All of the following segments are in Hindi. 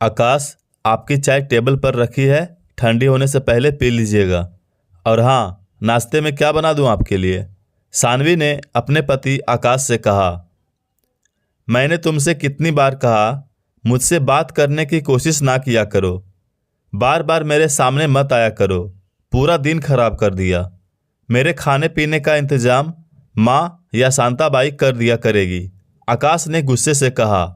आकाश, आपकी चाय टेबल पर रखी है, ठंडी होने से पहले पी लीजिएगा। और हाँ, नाश्ते में क्या बना दूं आपके लिए? सानवी ने अपने पति आकाश से कहा। मैंने तुमसे कितनी बार कहा, मुझसे बात करने की कोशिश ना किया करो। बार बार मेरे सामने मत आया करो। पूरा दिन खराब कर दिया। मेरे खाने पीने का इंतजाम माँ या शांताबाई कर दिया करेगी, आकाश ने गुस्से से कहा।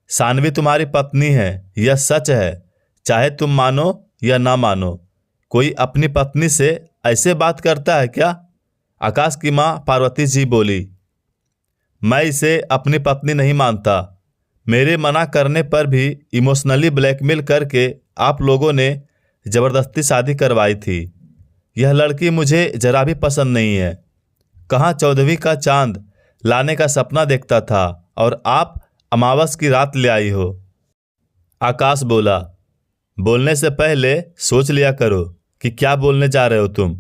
सानवी तुम्हारी पत्नी है, यह सच है, चाहे तुम मानो या ना मानो। कोई अपनी पत्नी से ऐसे बात करता है क्या? आकाश की माँ पार्वती जी बोली। मैं इसे अपनी पत्नी नहीं मानता। मेरे मना करने पर भी इमोशनली ब्लैकमेल करके आप लोगों ने ज़बरदस्ती शादी करवाई थी। यह लड़की मुझे जरा भी पसंद नहीं है। कहाँ 14वीं का चांद लाने का सपना देखता था और आप अमावस की रात ले आई हो। आकाश बोला। बोलने से पहले सोच लिया करो कि क्या बोलने जा रहे हो तुम।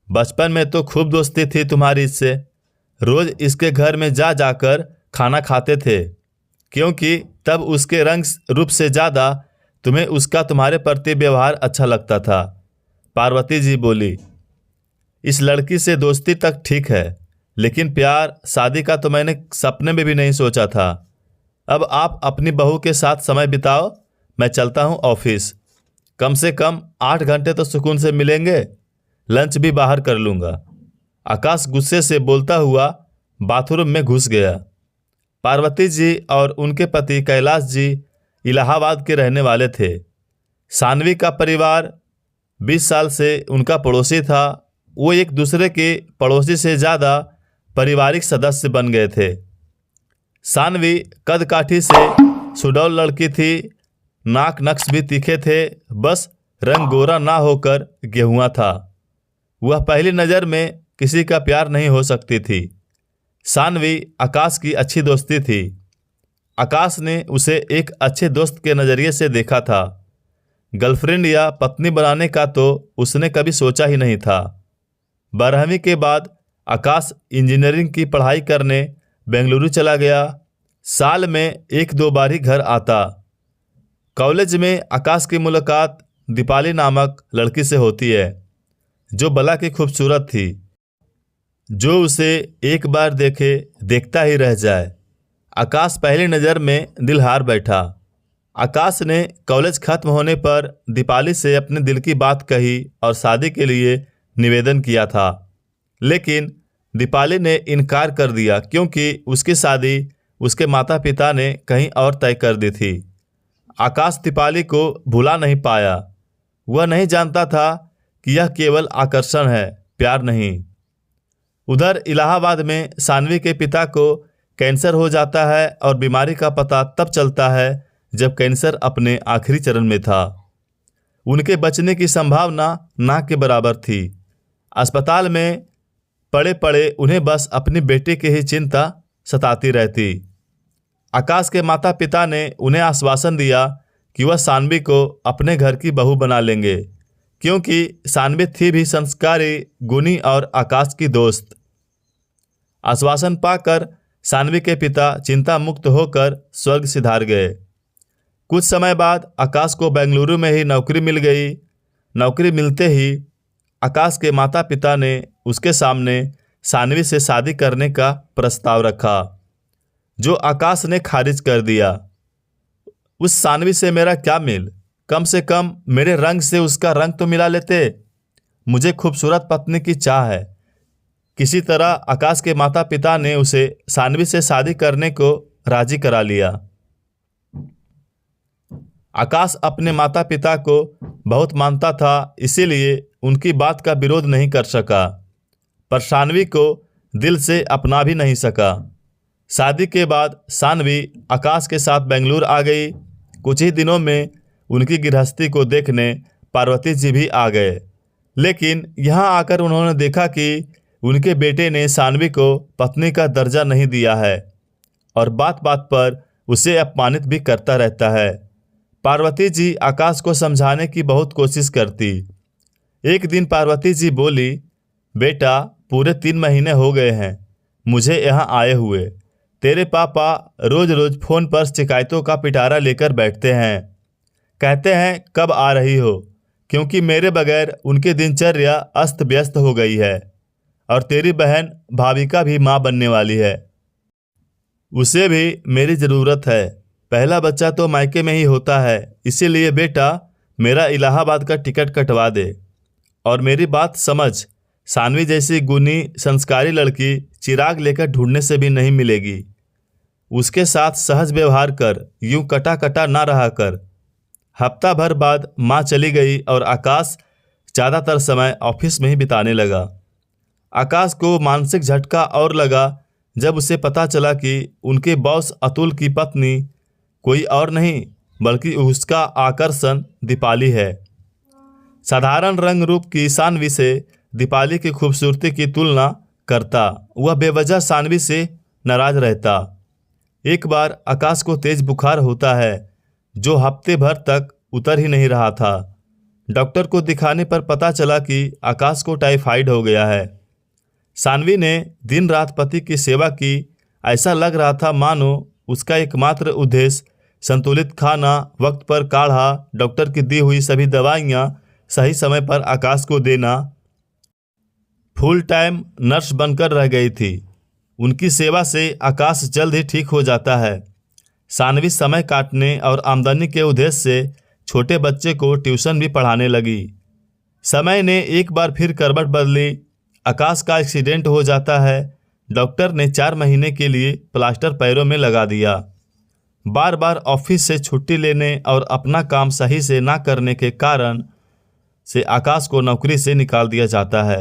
बचपन में तो खूब दोस्ती थी तुम्हारी इससे। रोज इसके घर में जा जाकर खाना खाते थे, क्योंकि तब उसके रंग रूप से ज़्यादा तुम्हें उसका तुम्हारे प्रति व्यवहार अच्छा लगता था, पार्वती जी बोली। इस लड़की से दोस्ती तक ठीक है, लेकिन प्यार शादी का तो मैंने सपने में भी नहीं सोचा था। अब आप अपनी बहू के साथ समय बिताओ, मैं चलता हूँ ऑफिस। कम से कम 8 घंटे तो सुकून से मिलेंगे। लंच भी बाहर कर लूँगा। आकाश गुस्से से बोलता हुआ बाथरूम में घुस गया। पार्वती जी और उनके पति कैलाश जी इलाहाबाद के रहने वाले थे। सानवी का परिवार 20 साल से उनका पड़ोसी था। वो एक दूसरे के पड़ोसी से ज़्यादा पारिवारिक सदस्य बन गए थे। सानवी कद काठी से सुडौल लड़की थी, नाक नक्श भी तीखे थे, बस रंग गोरा ना होकर गेहुआ था। वह पहली नज़र में किसी का प्यार नहीं हो सकती थी। सानवी आकाश की अच्छी दोस्ती थी। आकाश ने उसे एक अच्छे दोस्त के नज़रिए से देखा था। गर्लफ्रेंड या पत्नी बनाने का तो उसने कभी सोचा ही नहीं था। 12वीं के बाद आकाश इंजीनियरिंग की पढ़ाई करने बेंगलुरु चला गया। साल में 1-2 बार ही घर आता। कॉलेज में आकाश की मुलाकात दीपाली नामक लड़की से होती है, जो बला की खूबसूरत थी। जो उसे एक बार देखे देखता ही रह जाए। आकाश पहली नज़र में दिल हार बैठा। आकाश ने कॉलेज खत्म होने पर दीपाली से अपने दिल की बात कही और शादी के लिए निवेदन किया था, लेकिन दीपाली ने इनकार कर दिया, क्योंकि उसकी शादी उसके माता पिता ने कहीं और तय कर दी थी। आकाश दीपाली को भुला नहीं पाया। वह नहीं जानता था कि यह केवल आकर्षण है, प्यार नहीं। उधर इलाहाबाद में सानवी के पिता को कैंसर हो जाता है और बीमारी का पता तब चलता है जब कैंसर अपने आखिरी चरण में था। उनके बचने की संभावना ना के बराबर थी। अस्पताल में पड़े पड़े उन्हें बस अपनी बेटी की ही चिंता सताती रहती। आकाश के माता पिता ने उन्हें आश्वासन दिया कि वह सानवी को अपने घर की बहू बना लेंगे, क्योंकि सानवी थी भी संस्कारी, गुणी और आकाश की दोस्त। आश्वासन पाकर सानवी के पिता चिंता मुक्त होकर स्वर्ग सिधार गए। कुछ समय बाद आकाश को बेंगलुरु में ही नौकरी मिल गई। नौकरी मिलते ही आकाश के माता पिता ने उसके सामने सानवी से शादी करने का प्रस्ताव रखा, जो आकाश ने खारिज कर दिया। उस सानवी से मेरा क्या मिल? कम से कम मेरे रंग से उसका रंग तो मिला लेते। मुझे खूबसूरत पत्नी की चाह है। किसी तरह आकाश के माता पिता ने उसे सानवी से शादी करने को राजी करा लिया। आकाश अपने माता पिता को बहुत मानता था, इसीलिए उनकी बात का विरोध नहीं कर सका, पर सानवी को दिल से अपना भी नहीं सका। शादी के बाद सानवी आकाश के साथ बेंगलुरु आ गई। कुछ ही दिनों में उनकी गृहस्थी को देखने पार्वती जी भी आ गए, लेकिन यहाँ आकर उन्होंने देखा कि उनके बेटे ने सानवी को पत्नी का दर्जा नहीं दिया है और बात बात पर उसे अपमानित भी करता रहता है। पार्वती जी आकाश को समझाने की बहुत कोशिश करती। एक दिन पार्वती जी बोली, बेटा पूरे 3 महीने हो गए हैं मुझे यहाँ आए हुए। तेरे पापा रोज रोज फोन पर शिकायतों का पिटारा लेकर बैठते हैं। कहते हैं कब आ रही हो, क्योंकि मेरे बगैर उनकी दिनचर्या अस्त व्यस्त हो गई है। और तेरी बहन भाविका भी माँ बनने वाली है, उसे भी मेरी ज़रूरत है। पहला बच्चा तो मायके में ही होता है, इसीलिए बेटा मेरा इलाहाबाद का टिकट कटवा दे। और मेरी बात समझ, सानवी जैसी गुणी संस्कारी लड़की चिराग लेकर ढूंढने से भी नहीं मिलेगी। उसके साथ सहज व्यवहार कर, यूं कटा कटा ना रहा कर। हफ्ता भर बाद माँ चली गई और आकाश ज़्यादातर समय ऑफिस में ही बिताने लगा। आकाश को मानसिक झटका और लगा जब उसे पता चला कि उनके बॉस अतुल की पत्नी कोई और नहीं बल्कि उसका आकर्षण दीपाली है। साधारण रंग रूप की सानवी से दीपाली की खूबसूरती की तुलना करता वह बेवजह सानवी से नाराज रहता। एक बार आकाश को तेज बुखार होता है जो हफ्ते भर तक उतर ही नहीं रहा था। डॉक्टर को दिखाने पर पता चला कि आकाश को टाइफाइड हो गया है। सानवी ने दिन रात पति की सेवा की। ऐसा लग रहा था मानो उसका एकमात्र उद्देश्य संतुलित खाना, वक्त पर काढ़ा, डॉक्टर की दी हुई सभी दवाइयाँ सही समय पर आकाश को देना। फुल टाइम नर्स बनकर रह गई थी। उनकी सेवा से आकाश जल्द ही ठीक हो जाता है। सानवी समय काटने और आमदनी के उद्देश्य से छोटे बच्चे को ट्यूशन भी पढ़ाने लगी। समय ने एक बार फिर करवट बदली। आकाश का एक्सीडेंट हो जाता है। डॉक्टर ने 4 महीने के लिए प्लास्टर पैरों में लगा दिया। बार बार ऑफिस से छुट्टी लेने और अपना काम सही से ना करने के कारण से आकाश को नौकरी से निकाल दिया जाता है।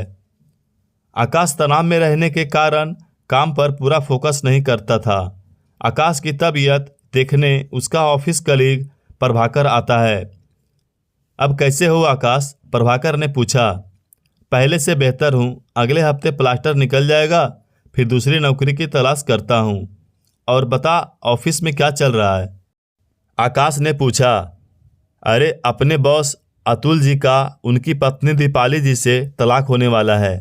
आकाश तनाव में रहने के कारण काम पर पूरा फोकस नहीं करता था। आकाश की तबीयत देखने उसका ऑफिस कलीग प्रभाकर आता है। अब कैसे हो आकाश? प्रभाकर ने पूछा। पहले से बेहतर हूँ। अगले हफ्ते प्लास्टर निकल जाएगा, फिर दूसरी नौकरी की तलाश करता हूँ। और बता ऑफिस में क्या चल रहा है? आकाश ने पूछा। अरे अपने बॉस अतुल जी का उनकी पत्नी दीपाली जी से तलाक होने वाला है,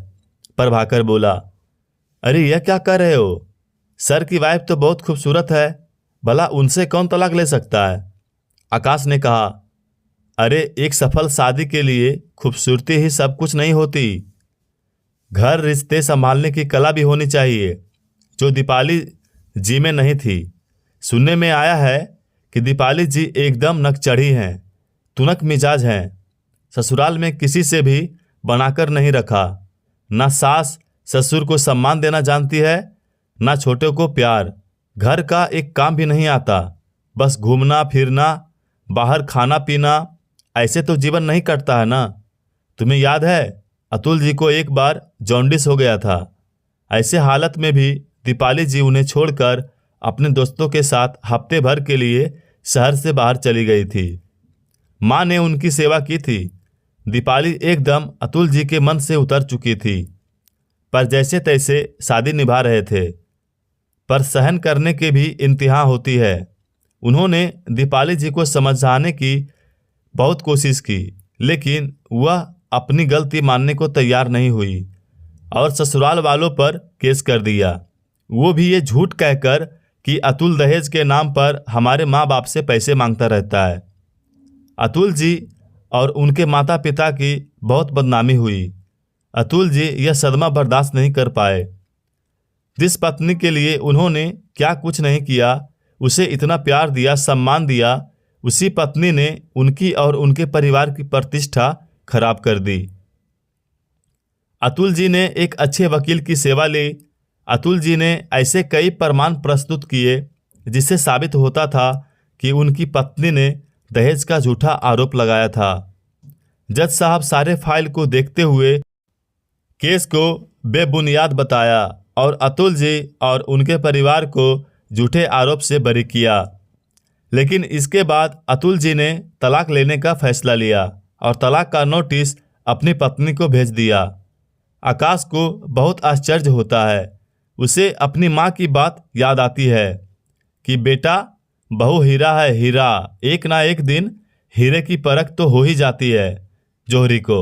प्रभाकर बोला। अरे यह क्या कर रहे हो? सर की वाइफ तो बहुत खूबसूरत है, भला उनसे कौन तलाक ले सकता है? आकाश ने कहा। अरे एक सफल शादी के लिए खूबसूरती ही सब कुछ नहीं होती। घर रिश्ते संभालने की कला भी होनी चाहिए, जो दीपाली जी में नहीं थी। सुनने में आया है कि दीपाली जी एकदम नकचढ़ी हैं, तुनक मिजाज हैं। ससुराल में किसी से भी बनाकर नहीं रखा। ना सास ससुर को सम्मान देना जानती है, ना छोटे को प्यार। घर का एक काम भी नहीं आता, बस घूमना फिरना, बाहर खाना पीना। ऐसे तो जीवन नहीं कटता है ना। तुम्हें याद है अतुल जी को एक बार जॉन्डिस हो गया था। ऐसे हालत में भी दीपाली जी उन्हें छोड़कर अपने दोस्तों के साथ हफ्ते भर के लिए शहर से बाहर चली गई थी। माँ ने उनकी सेवा की थी। दीपाली एकदम अतुल जी के मन से उतर चुकी थी, पर जैसे तैसे शादी निभा रहे थे। पर सहन करने की भी इंतहा होती है। उन्होंने दीपाली जी को समझाने की बहुत कोशिश की, लेकिन वह अपनी गलती मानने को तैयार नहीं हुई और ससुराल वालों पर केस कर दिया। वो भी ये झूठ कहकर कि अतुल दहेज के नाम पर हमारे माँ बाप से पैसे मांगता रहता है। अतुल जी और उनके माता पिता की बहुत बदनामी हुई। अतुल जी यह सदमा बर्दाश्त नहीं कर पाए। जिस पत्नी के लिए उन्होंने क्या कुछ नहीं किया, उसे इतना प्यार दिया, सम्मान दिया, उसी पत्नी ने उनकी और उनके परिवार की प्रतिष्ठा खराब कर दी। अतुल जी ने एक अच्छे वकील की सेवा ली। अतुल जी ने ऐसे कई प्रमाण प्रस्तुत किए जिससे साबित होता था कि उनकी पत्नी ने दहेज का झूठा आरोप लगाया था। जज साहब सारे फाइल को देखते हुए केस को बेबुनियाद बताया और अतुल जी और उनके परिवार को झूठे आरोप से बरी किया। लेकिन इसके बाद अतुल जी ने तलाक लेने का फैसला लिया और तलाक का नोटिस अपनी पत्नी को भेज दिया। आकाश को बहुत आश्चर्य होता है। उसे अपनी माँ की बात याद आती है कि बेटा बहू हीरा है, हीरा, एक ना एक दिन हीरे की परख तो हो ही जाती है जौहरी को।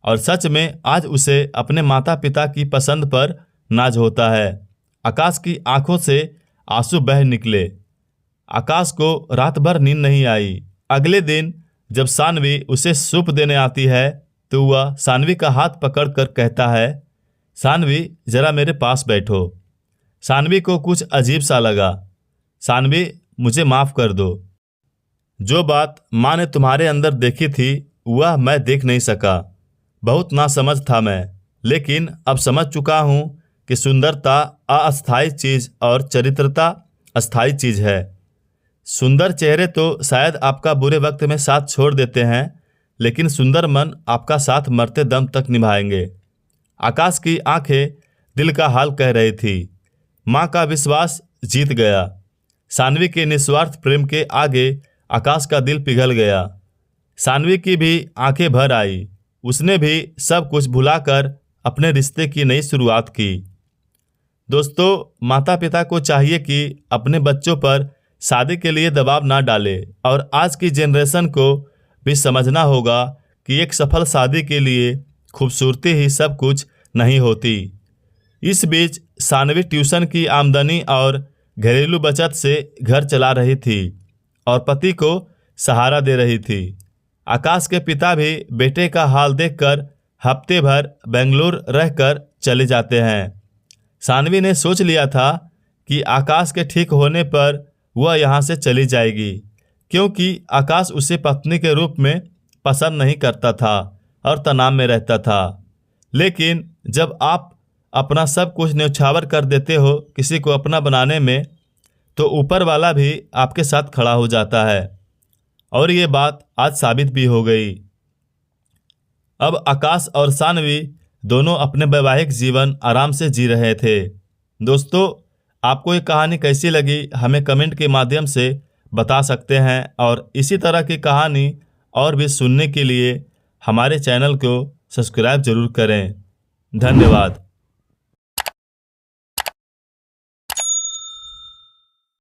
और सच में आज उसे अपने माता पिता की पसंद पर नाज होता है। आकाश की आंखों से आंसू बह निकले। आकाश को रात भर नींद नहीं आई। अगले दिन जब सानवी उसे सूप देने आती है तो वह सानवी का हाथ पकड़कर कहता है, सानवी जरा मेरे पास बैठो। सानवी को कुछ अजीब सा लगा। सानवी, मुझे माफ़ कर दो। जो बात माँ ने तुम्हारे अंदर देखी थी वह मैं देख नहीं सका। बहुत नासमझ था मैं, लेकिन अब समझ चुका हूँ कि सुंदरता अस्थायी चीज़ और चरित्रता अस्थायी चीज़ है। सुंदर चेहरे तो शायद आपका बुरे वक्त में साथ छोड़ देते हैं, लेकिन सुंदर मन आपका साथ मरते दम तक निभाएंगे। आकाश की आंखें दिल का हाल कह रही थी। माँ का विश्वास जीत गया। सानवी के निस्वार्थ प्रेम के आगे आकाश का दिल पिघल गया। सानवी की भी आंखें भर आई। उसने भी सब कुछ भुलाकर अपने रिश्ते की नई शुरुआत की। दोस्तों, माता पिता को चाहिए कि अपने बच्चों पर शादी के लिए दबाव ना डाले और आज की जनरेशन को भी समझना होगा कि एक सफल शादी के लिए खूबसूरती ही सब कुछ नहीं होती। इस बीच सानवी ट्यूशन की आमदनी और घरेलू बचत से घर चला रही थी और पति को सहारा दे रही थी। आकाश के पिता भी बेटे का हाल देखकर हफ्ते भर बेंगलुरु रहकर चले जाते हैं। सानवी ने सोच लिया था कि आकाश के ठीक होने पर वह यहाँ से चली जाएगी, क्योंकि आकाश उसे पत्नी के रूप में पसंद नहीं करता था और तनाव में रहता था। लेकिन जब आप अपना सब कुछ न्यौछावर कर देते हो किसी को अपना बनाने में, तो ऊपर वाला भी आपके साथ खड़ा हो जाता है। और ये बात आज साबित भी हो गई। अब आकाश और सानवी दोनों अपने वैवाहिक जीवन आराम से जी रहे थे। दोस्तों, आपको ये कहानी कैसी लगी हमें कमेंट के माध्यम से बता सकते हैं और इसी तरह की कहानी और भी सुनने के लिए हमारे चैनल को सब्सक्राइब जरूर करें। धन्यवाद।